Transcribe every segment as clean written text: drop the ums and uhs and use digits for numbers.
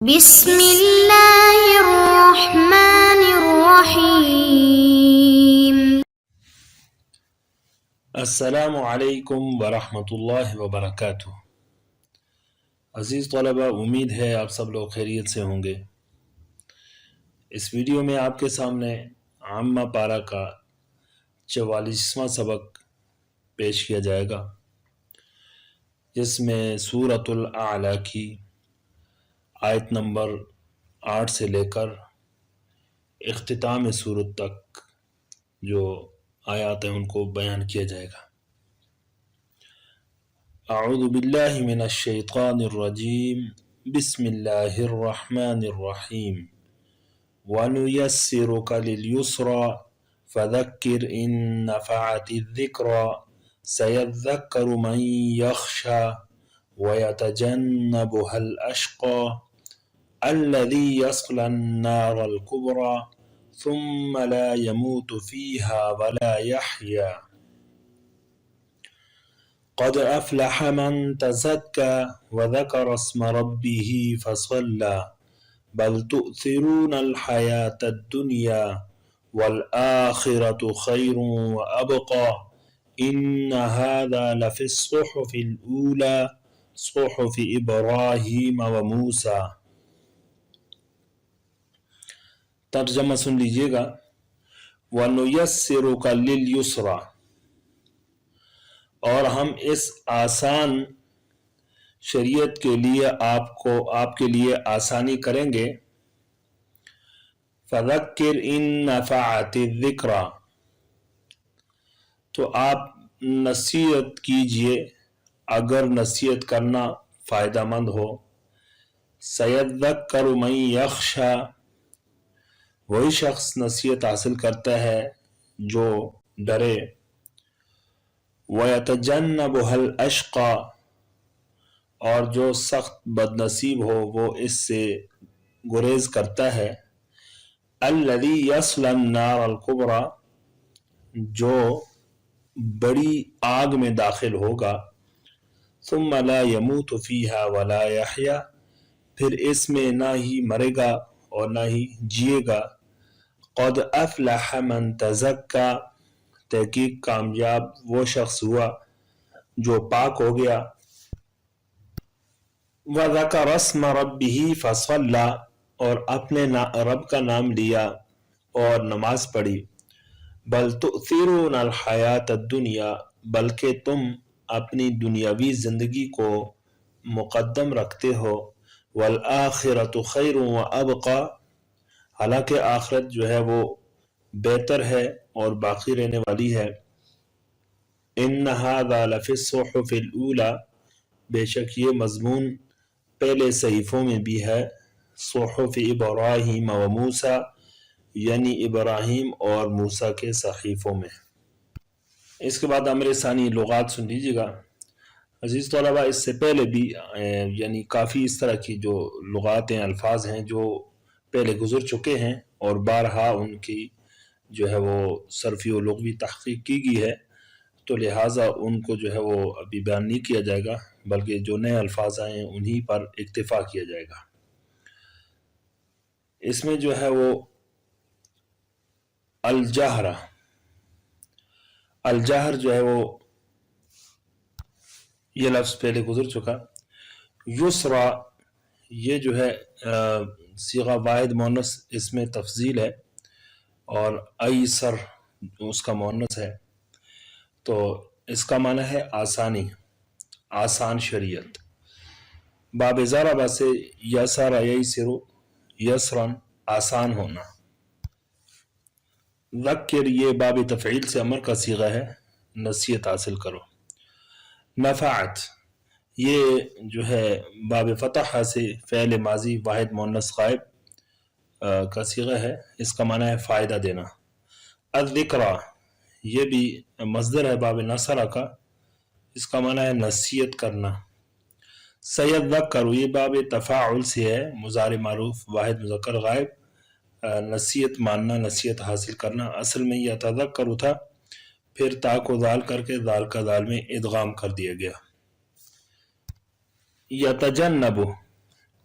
بسم اللہ الرحمن الرحیم۔ السلام علیکم ورحمۃ اللہ وبرکاتہ۔ عزیز طلبہ، امید ہے آپ سب لوگ خیریت سے ہوں گے۔ اس ویڈیو میں آپ کے سامنے عامہ پارہ کا 44واں سبق پیش کیا جائے گا، جس میں سورۃ الاعلیٰ کی آیت نمبر 8 سے لے کر اختتام سورت تک جو آیات ہیں ان کو بیان کیا جائے گا۔ اعوذ باللہ من الشیطان الرجیم، بسم اللہ الرحمن الرحیم۔ وَنُيَسِّرُكَ لِلْيُسْرَى فَذَكِّرْ إِن نَّفَعَتِ الذِّكْرَى سَيَذَّكَّرُ مَن يَخْشَىٰ وَيَتَجَنَّبُهَا الْأَشْقَى الَّذِي يَصْلَى النَّارَ الْكُبْرَى ثُمَّ لَا يَمُوتُ فِيهَا وَلَا يَحْيَىٰ قد أفلح من تزكى وذكر اسم ربه فصلى بل تؤثرون الحياة الدنيا والآخرة خير وأبقى إن هذا لفي الصحف الأولى صحف إبراهيم وموسى۔ ترجمہ سن لیجئے گا۔ وَنُيَسِّرُكَ لِلْيُسْرَى، اور ہم اس آسان شریعت کے لیے آپ کے لیے آسانی کریں گے۔ فَذَكِّرْ إِن نَّفَعَتِ الذِّكْرَى، تو آپ نصیحت کیجئے اگر نصیحت کرنا فائدہ مند ہو۔ سَيَذَّكَّرُ مَن يَخْشَىٰ، وہی شخص نصیحت حاصل کرتا ہے جو ڈرے۔ وَيَتَجَنَّبُهَا الْأَشْقَى، اور جو سخت بد نصیب ہو وہ اس سے گریز کرتا ہے۔ الَّذِي يَصْلَى النَّارَ الْكُبْرَى، جو بڑی آگ میں داخل ہوگا۔ ثُمَّ لَا يَمُوتُ فِيهَا وَلَا يَحْيَىٰ، پھر اس میں نہ ہی مرے گا اور نہ ہی جیے گا۔ قد افلح من تزکا، تحقیق کامیاب وہ شخص ہوا جو پاک ہو گیا۔ وَذَكَرَ اسْمَ رَبِّهِ فَصَلَّى، اور اپنے رب کا نام لیا اور نماز پڑھی۔ بل تؤثرون الحیات الدنیا، بلکہ تم اپنی دنیاوی زندگی کو مقدم رکھتے ہو۔ والآخرۃ خیر وابقی، حالانکہ آخرت جو ہے وہ بہتر ہے اور باقی رہنے والی ہے۔ ان ھذا لفی الصحف الاولی، بے شک یہ مضمون پہلے صحیفوں میں بھی ہے۔ صحف ابراہیم و موسیٰ، یعنی ابراہیم اور موسیٰ کے صحیفوں میں۔ اس کے بعد امر ثانی لغات سن لیجیے گا۔ عزیز طلبہ، اس سے پہلے بھی یعنی کافی اس طرح کی جو لغات ہیں، الفاظ ہیں جو پہلے گزر چکے ہیں اور بارہا ان کی جو ہے وہ صرفی و لغوی تحقیق کی گئی ہے، تو لہٰذا ان کو جو ہے وہ ابھی بیان نہیں کیا جائے گا، بلکہ جو نئے الفاظ آئے ہیں انہی پر اکتفا کیا جائے گا۔ اس میں جو ہے وہ الجہر جو ہے وہ یہ لفظ پہلے گزر چکا۔ یسرا، یہ جو ہے صیغہ واحد مؤنث، اس میں تفضیل ہے، اور ایسر اس کا مؤنث ہے، تو اس کا معنی ہے آسانی، آسان شریعت۔ باب ضرب سے یسر یسر یسرن، آسان ہونا۔ ذکر، یہ باب تفعیل سے امر کا صیغہ ہے، نصیحت حاصل کرو۔ نفعت، یہ جو ہے باب فتح سے فعل ماضی واحد مؤنث غائب کا صیغہ ہے، اس کا معنی ہے فائدہ دینا۔ الذکرى، یہ بھی مصدر ہے باب نصرہ کا، اس کا معنی ہے نصیحت کرنا۔ سیذکر، یہ باب تفاعل سے ہے، مضارع معروف واحد مذکر غائب، نصیحت ماننا، نصیحت حاصل کرنا۔ اصل میں یہ یتذکر تھا، پھر تا کو ذال کر کے ذال کا ذال میں ادغام کر دیا گیا۔ یتجنب،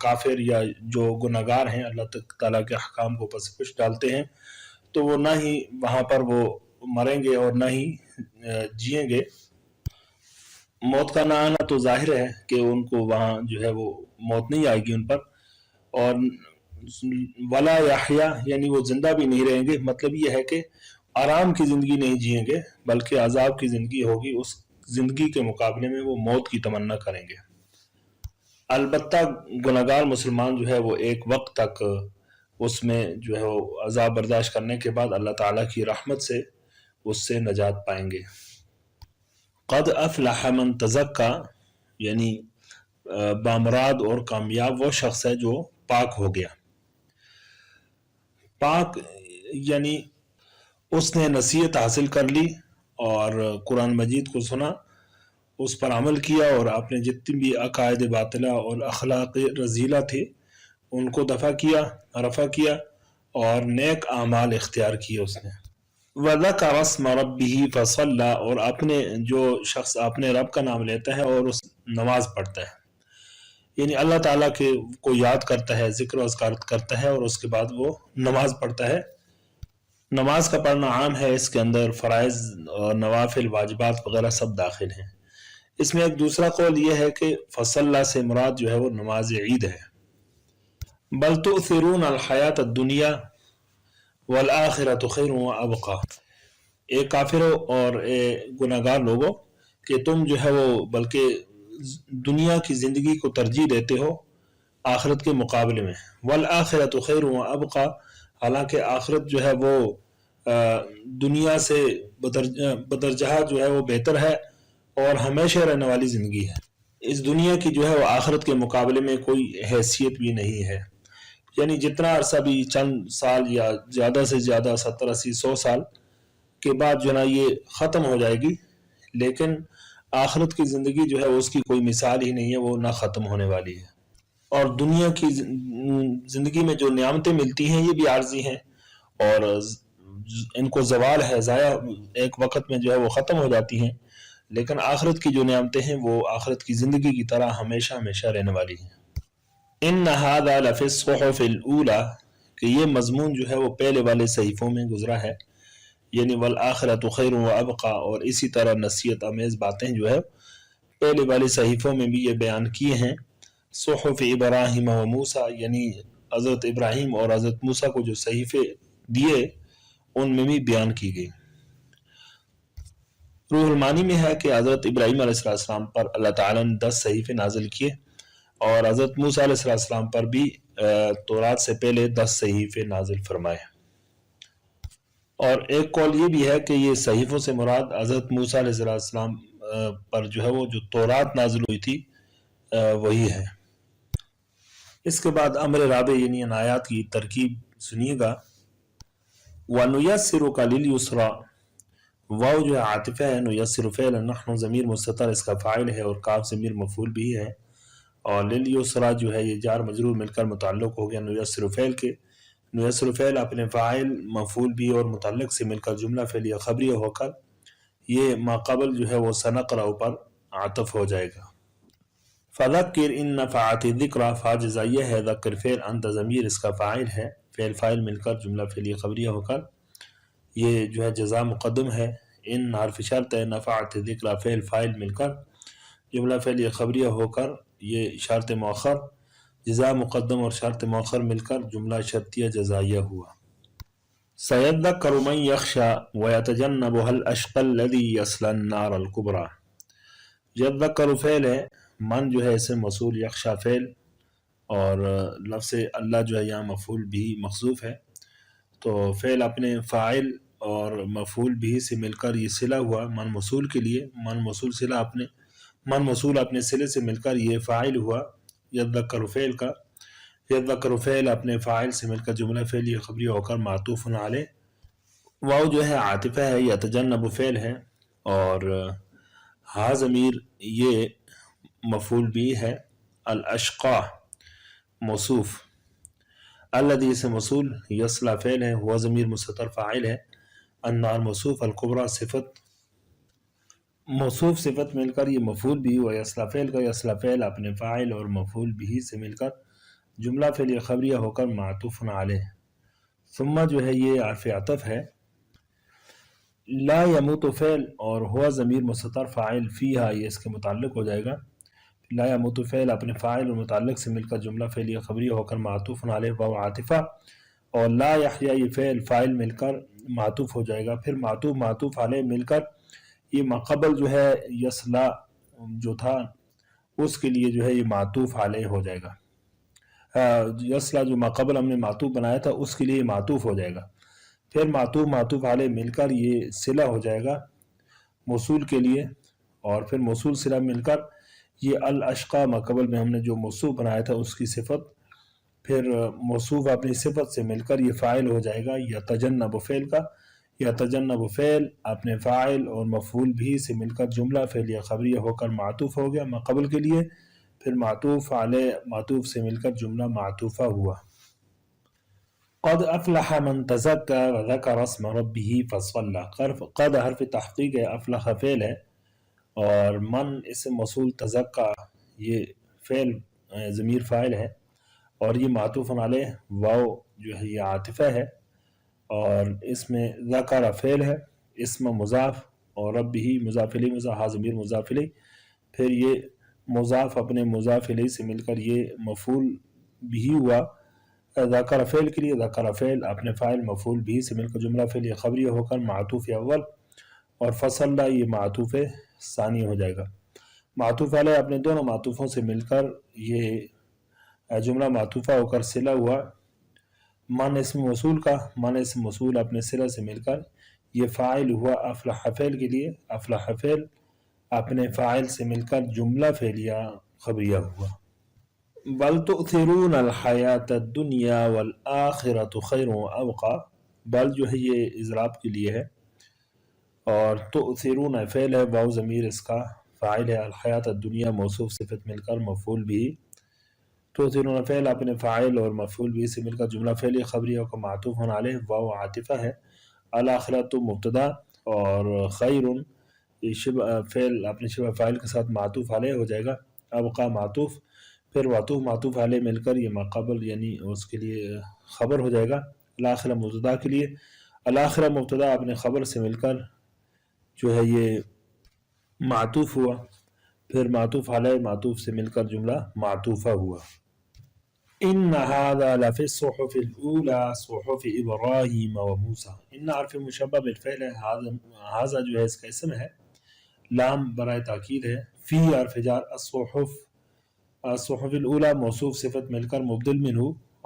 کافر یا جو گناہگار ہیں اللہ تعالیٰ کے احکام کو پس پش ڈالتے ہیں تو وہ نہ ہی وہاں پر وہ مریں گے اور نہ ہی جئیں گے۔ موت کا نہ آنا تو ظاہر ہے کہ ان کو وہاں جو ہے وہ موت نہیں آئے گی ان پر، اور ولا یحیا یعنی وہ زندہ بھی نہیں رہیں گے، مطلب یہ ہے کہ آرام کی زندگی نہیں جئیں گے بلکہ عذاب کی زندگی ہوگی، اس زندگی کے مقابلے میں وہ موت کی تمنا کریں گے۔ البتہ گناہگار مسلمان جو ہے وہ ایک وقت تک اس میں جو ہے وہ عذاب برداشت کرنے کے بعد اللہ تعالیٰ کی رحمت سے اس سے نجات پائیں گے۔ قد افلح من تزکا یعنی بامراد اور کامیاب وہ شخص ہے جو پاک ہو گیا۔ پاک یعنی اس نے نصیحت حاصل کر لی اور قرآن مجید کو سنا، اس پر عمل کیا اور اپنے جتنی بھی عقائد باطلہ اور اخلاق رذیلہ تھے ان کو رفع کیا اور نیک اعمال اختیار کیے اس نے۔ وَذَكَرَ اسْمَ رَبِّهِ فَصَلَّى اور جو شخص اپنے رب کا نام لیتا ہے اور اس نماز پڑھتا ہے، یعنی اللہ تعالیٰ کو یاد کرتا ہے، ذکر و اذکار کرتا ہے اور اس کے بعد وہ نماز پڑھتا ہے۔ نماز کا پڑھنا عام ہے، اس کے اندر فرائض اور نوافل واجبات وغیرہ سب داخل ہیں۔ اس میں ایک دوسرا قول یہ ہے کہ فصلہ سے مراد جو ہے وہ نماز عید ہے۔ بل تؤثرون الحیات الدنیا والآخرۃ خیر وابقی، اے کافروں اور اے گناہگار لوگوں کہ تم جو ہے وہ بلکہ دنیا کی زندگی کو ترجیح دیتے ہو آخرت کے مقابلے میں۔ والآخرۃ خیر وابقی، حالانکہ آخرت جو ہے وہ دنیا سے بدرجہ جو ہے وہ بہتر ہے اور ہمیشہ رہنے والی زندگی ہے۔ اس دنیا کی جو ہے وہ آخرت کے مقابلے میں کوئی حیثیت بھی نہیں ہے، یعنی جتنا عرصہ بھی چند سال یا زیادہ سے زیادہ 70 80 100 سال کے بعد جو ہے یہ ختم ہو جائے گی، لیکن آخرت کی زندگی جو ہے اس کی کوئی مثال ہی نہیں ہے، وہ نہ ختم ہونے والی ہے۔ اور دنیا کی زندگی میں جو نعمتیں ملتی ہیں یہ بھی عارضی ہیں اور ان کو زوال ہے، ضائع ایک وقت میں جو ہے وہ ختم ہو جاتی ہیں، لیکن آخرت کی جو نعمتیں ہیں وہ آخرت کی زندگی کی طرح ہمیشہ ہمیشہ رہنے والی ہیں۔ ان ھذا لفی الصحف الاولی، کہ یہ مضمون جو ہے وہ پہلے والے صحیفوں میں گزرا ہے، یعنی والآخرۃ خیر وابقی، اور اسی طرح نصیحت آمیز باتیں جو ہے پہلے والے صحیفوں میں بھی یہ بیان کیے ہیں۔ صحف ابراہیم و موسیٰ، یعنی حضرت ابراہیم اور حضرت موسیٰ کو جو صحیفے دیے ان میں بھی بیان کی گئی۔ روح المانی میں ہے کہ حضرت ابراہیم علیہ السلام پر اللہ تعالیٰ نے 10 صحیفے نازل کیے اور حضرت موسیٰ علیہ السلام پر بھی تورات سے پہلے 10 صحیفے نازل فرمائے۔ اور ایک قول یہ بھی ہے کہ یہ صحیفوں سے مراد حضرت موسیٰ علیہ السلام پر جو ہے وہ جو تورات نازل ہوئی تھی وہی ہے۔ اس کے بعد امر رابع یعنی ان آیات کی ترکیب سنیے گا۔ وَنُيَسِّرُكَ لِلْيُسْرَى، واو جو ہے عاطفہ ہے، نُيَسِّرُ فعل، نحن ضمیر مستتر اس کا فاعل ہے اور کاف ضمیر مفعول بھی ہے، اور لِلْيُسْرَى جو ہے یہ جار مجرور مل کر متعلق ہو گیا نُيَسِّرُ فعل کے۔ نُيَسِّرُ فعل اپنے فاعل مفعول بھی اور متعلق سے مل کر جملہ فعلیہ خبریہ ہو کر یہ ما قبل جو ہے وہ سنقرأ پر عطف ہو جائے گا۔ فَذَكِّرْ إِن نَفَعَتِ الذِّكْرَى، فاجزائیہ ہے، ذکر فعل، انت ضمیر اس کا فاعل ہے، فعل فاعل مل کر جملہ فعلیہ خبریہ ہو کر یہ جو ہے جزا مقدم ہے۔ ان حرف شرط ہے، نفعت ذکر فعل فاعل مل کر جملہ فعلیہ خبریہ ہو کر یہ شرط مؤخر، جزا مقدم اور شرط مؤخر مل کر جملہ شرطیہ جزائیہ ہوا۔ سَيَذَّكَّرُ مَن يَخْشَىٰ وَيَتَجَنَّبُهَا الْأَشْقَى الَّذِي يَصْلَى النَّارَ الْكُبْرَىٰ۔ یذکر فعل ہے، من جو ہے اسم موصول، یخشا فعل، اور لفظ اللہ جو ہے یہاں مفعول بھی محذوف ہے، تو فعل اپنے فاعل اور مفعول بھی سے مل کر یہ صلہ ہوا من موصول کے لیے، من موصول اپنے صلے سے مل کر یہ فاعل ہوا یذکر فعل کا۔ یذکر فعل اپنے فاعل سے مل کر جملہ فعلیہ خبریہ ہو کر معطوف علیہ، واو جو ہے عاطفہ ہے، یتجنب فعل ہے، اور ہا ضمیر یہ مفعول بھی ہے، الاشقا موصوف، الذی سے موصول، یصلی فعل ہے، ہوا ضمیر مستتر فاعل ہے، النار موصوف، الکبریٰ صفت، موصوف صفت مل کر یہ مفعول بھی ہوا، یصلح فعل کا یصلح فعل اپنے فاعل اور مفعول بھی سے مل کر جملہ فعلیہ خبریہ ہو کر معطوف علیہ۔ ثم جو ہے یہ حرف عطف ہے۔ لا یموت فعل اور ہوا ضمیر مستتر فاعل فیہا یہ اس کے متعلق ہو جائے گا۔ لا یموت فعل اپنے فاعل اور متعلق سے مل کر جملہ فعلیہ خبریہ ہو کر معطوف علیہ واو عاطفہ، اور لا یحییٰ یہ فاعل مل کر معطوف ہو جائے گا، پھر معطوف علیہ مل کر یہ ماقبل جو ہے یصلح جو تھا اس کے لیے جو ہے یہ معطوف علیہ ہو جائے گا۔ یصلح جو ماقبل ہم نے معطوف بنایا تھا اس کے لیے یہ معطوف ہو جائے گا، پھر معطوف علیہ مل کر یہ صلہ ہو جائے گا موصول کے لیے، اور پھر موصول صلہ مل کر یہ الاشقا ماقبل میں ہم نے جو موصوف بنایا تھا اس کی صفت، پھر موصوف اپنی صفت سے مل کر یہ فاعل ہو جائے گا یتجنب فعل کا، یتجنب فعل اپنے فاعل اور مفعول بھی سے مل کر جملہ فعلیہ خبریہ ہو کر معطوف ہو گیا ماقبل کے لیے، پھر معطوف علیہ معطوف سے مل کر جملہ معطوفہ ہوا۔ قد افلح من تزکا وذکر اسم ربہ فصلی، قد حرف تحقیق ہے، افلح فعل ہے، اور من اسم موصول، تزکا یہ فعل ضمیر فاعل ہے، اور یہ معطوف علیہ واو جو ہے یہ عاطفہ ہے، اور اس میں ذکر فعل ہے، اسم مضاف، اور ربہ مضاف الیہ، ضمیر مضاف الیہ، پھر یہ مضاف اپنے مضاف الیہ سے مل کر یہ مفعول بھی ہوا ذکر فعل کے لیے، ذکر فعل اپنے فاعل مفعول بھی سے مل کر جملہ فعلیہ خبریہ ہو کر معطوف اول، اور فصلہ یہ معطوف ثانی ہو جائے گا۔ معطوف علیہ اپنے دونوں معطوفوں سے مل کر یہ جملہ معطوفہ ہو کر صلہ ہوا، من اسم موصول کا، من اسم موصول اپنے صلہ سے مل کر یہ فاعل ہوا افلح فعل کے لیے، افلح فعل اپنے فاعل سے مل کر جملہ فعلیہ خبریہ ہوا۔ بل تؤثرون الحیات الدنیا والآخرۃ خیر وابقی، بل جو ہے یہ اضراب کے لیے ہے، اور تؤثرون فعل ہے، واو ضمیر اس کا فاعل ہے، الحیات الدنیا موصوف صفت مل کر مفعول بھی، تؤثرون فعل اپنے فاعل اور مفعول بھی سے مل کر جملہ فعلیہ خبریہ کا معطوف علیہ واو عاطفہ ہے، الآخرۃ مبتدا، اور خیر یہ شبہ فعل اپنے شبہ فاعل کے ساتھ معطوف علیہ ہو جائے گا، ابقا معطوف، پھر معطوف علیہ مل کر یہ ماقبل یعنی اس کے لیے خبر ہو جائے گا، الآخرہ مبتدا کے لیے، الآخرہ مبتدا اپنے خبر سے مل کر جو ہے یہ معطوف ہوا، پھر معطوف علیہ معطوف سے مل کر جملہ معطوفہ ہوا۔ ان هذا لفی الصحف الاولی صحف ابراہیم و موسیٰ، ان حرف مشبہ بالفعل ہے، هذا جو ہے اس کا اسم ہے، لام برائے تاکید ہے، فی حرف جار، الصحف، الصحف الاولی موصوف صفت مل کر مبدل منہ،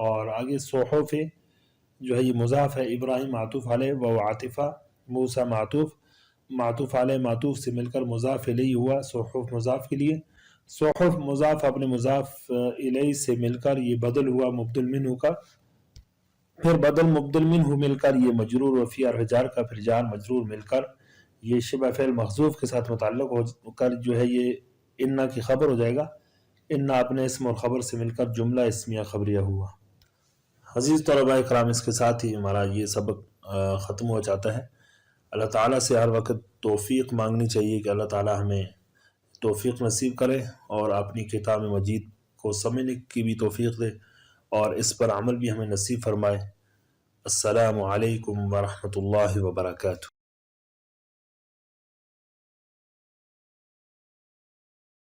اور آگے صحف جو ہے یہ مضاف ہے، ابراہیم معطوف علیہ و عاطفہ، موسیٰ معطوف علیہ معطوف سے مل کر مضاف الیہ ہوا، صحف مضاف کے لیے، صحف مضاف اپنے مضاف الیہ سے مل کر یہ بدل ہوا مبدل منہ کا، پھر بدل مبدل منہ مل کر یہ مجرور، و فی حرف جار کا پھر جار مجرور مل کر یہ شبہ فعل محذوف کے ساتھ متعلق ہو کر جو ہے یہ انا کی خبر ہو جائے گا، انا اپنے اسم اور خبر سے مل کر جملہ اسمیہ خبریہ ہوا۔ عزیز طلباء کرام، اس کے ساتھ ہی ہمارا یہ سبق ختم ہو جاتا ہے۔ اللہ تعالیٰ سے ہر وقت توفیق مانگنی چاہیے کہ اللہ تعالیٰ ہمیں توفیق نصیب کرے اور اپنی کتاب مجید کو سمجھنے کی بھی توفیق دے اور اس پر عمل بھی ہمیں نصیب فرمائے۔ السلام علیکم ورحمۃ اللہ وبرکاتہ۔